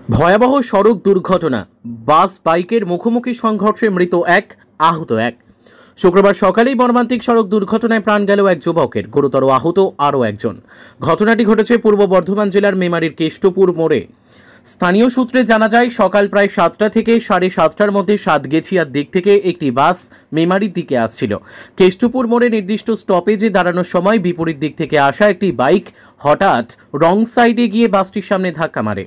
ভয়াবহ সড়ক দুর্ঘটনা, বাস বাইকের মুখোমুখি সংঘর্ষে মৃত এক, আহত এক। শুক্রবার সকালেই মর্মান্তিক সড়ক দুর্ঘটনায় প্রাণ গেল এক যুবকের, গুরুতর আহত আরও একজন। ঘটনাটি ঘটেছে পূর্ব বর্ধমান জেলার মেমারির কেষ্টপুর মোড়ে। স্থানীয় সূত্রে জানা যায়, সকাল প্রায় 7টা থেকে 7:30টার মধ্যে সাতগেছিয়ার দিক থেকে একটি বাস মেমারির দিকে আসছিল। কেষ্টপুর মোড়ে নির্দিষ্ট স্টপেজে দাঁড়ানোর সময় বিপরীত দিক থেকে আসা একটি বাইক হঠাৎ রং সাইডে গিয়ে বাসটির সামনে ধাক্কা মারে।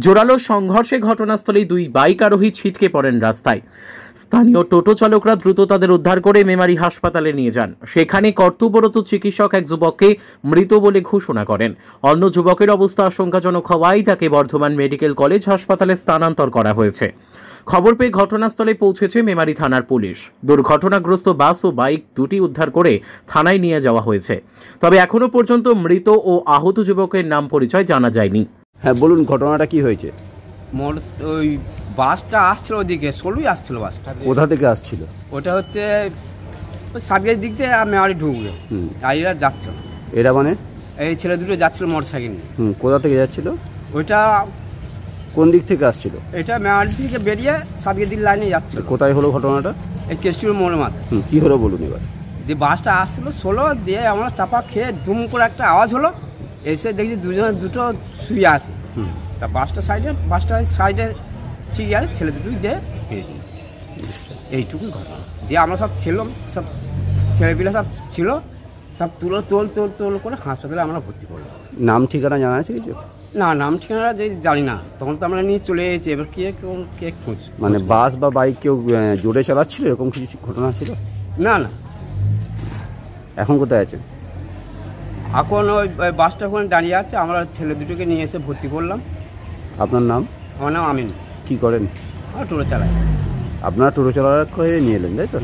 জোরালো সংঘর্ষে ঘটনাস্থলেই দুই বাইক আরোহী ছিটকে পড়েন রাস্তায়। স্থানীয় টোটো চালকরা দ্রুত তাদের উদ্ধার করে মেমারি হাসপাতালে নিয়ে যান। সেখানে কর্তব্যরত চিকিৎসক এক যুবককে মৃত বলে ঘোষণা করেন। অন্য যুবকের অবস্থা আশঙ্কাজনক হওয়ায় তাকে বর্ধমান মেডিকেল কলেজ হাসপাতালে স্থানান্তর করা হয়েছে। খবর পেয়ে ঘটনাস্থলে পৌঁছেছে মেমারি থানার পুলিশ। দুর্ঘটনাগ্রস্ত বাস ও বাইক দুটি উদ্ধার করে থানায় নিয়ে যাওয়া হয়েছে। তবে এখনো পর্যন্ত মৃত ও আহত যুবকের নাম পরিচয় জানা যায়নি। হ্যাঁ, বলুন ঘটনাটা কি হয়েছে? ওই বাসটা আসছিল ওদিকে, ষোলোই আসছিল বাসটা। কোথা থেকে আসছিল? ওটা হচ্ছে সাতগেজ দিক থেকে আর মেমারি ঢুকবে, আর এরা যাচ্ছিল। এরা মানে? এই ছেলে দুটো যাচ্ছিল মোটর সাইকেল নিয়ে। কোথা থেকে যাচ্ছিল? ওইটা কোন দিক থেকে আসছিল? এটা মেমারি থেকে বেরিয়ে সাতগেজ দিক লাইনে যাচ্ছিল। কোথায় হলো ঘটনাটা? এই কেষ্টপুর মোড়ের মাথা। কি হলো বলুন এবার। দিয়ে বাসটা আসছিল ষোলো, দিয়ে আমরা চাপা খেয়ে দুম করে একটা আওয়াজ হলো, এসে দেখছি দুটো শুয়ে আছে। তা বাসটা সাইডে ঠিক আছে, ছেলে দুটো যে এইটুকুই ঘটনা। দিয়ে আমরা সব ছিলাম, সব ছেলেপিলা সব ছিল, সব তোল করে হাসপাতালে আমরা ভর্তি করলাম। নাম ঠিকানা জানা আছে কিছু? না, নাম ঠিকানা জানি না, তখন তো আমরা নিয়ে চলে এসেছি। এবার কে খোঁজ, মানে বাস বা বাইক কেউ জোরে চালাচ্ছিল এরকম কিছু ঘটনা ছিল? না। এখন কোথায় আছে? এখন ওই বাসটা ওখানে দাঁড়িয়ে আছে, আমরা ছেলে দুটোকে নিয়ে এসে ভর্তি করলাম। আপনার নাম? আমার নাম আমিন। কি করেন? আমার টোটো চালাই। আপনারা টোটো চালার করে নিয়ে এলেন, তাই তো?